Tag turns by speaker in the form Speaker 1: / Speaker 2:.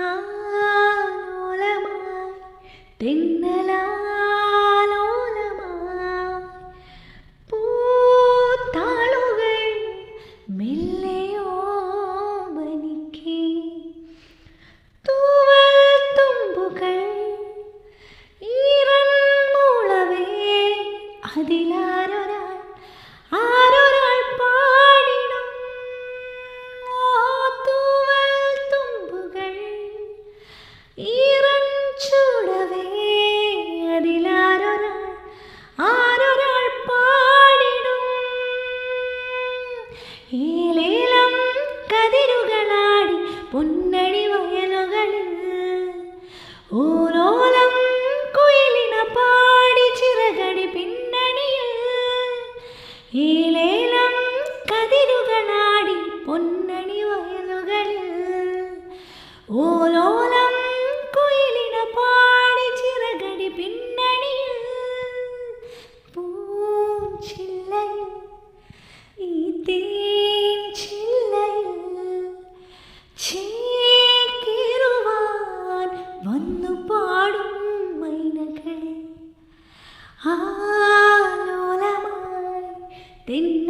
Speaker 1: ആലോലമായി തെന്നലാലോലമായി പൂത്താളുകൾ മെല്ലെയോമനിക്ക് തൂവൽ തുമ്പുകൾ ഈറൻ മൂളവേ അതിലാരൊരാൾ പാടിടും തൂവൽ തുമ്പുകൾ ഈറൻ ചൂടവേ അതിലാരൊരാൾ പാടിടും ഏലേലം കതിരുകളാടി പൊന്നണി വയലുകളിൽ ഓരോലം കുയിലിന പാടി ചിറകടി പിന്നണിയിൽ ഏലേലം കതിരുകളാടി പൊന്നണി വയലുകളിൽ ഓരോലം കുയിലിന പാടി ചിറകടി പിന്നണിയിൽ പൂച്ചില്ലയിൽ ഈ തേൻ ചില്ലയിൽ ചേക്കേറുവാൻ വന്നു പാടും മൈനകൾ ആലോലമായി തെന്ന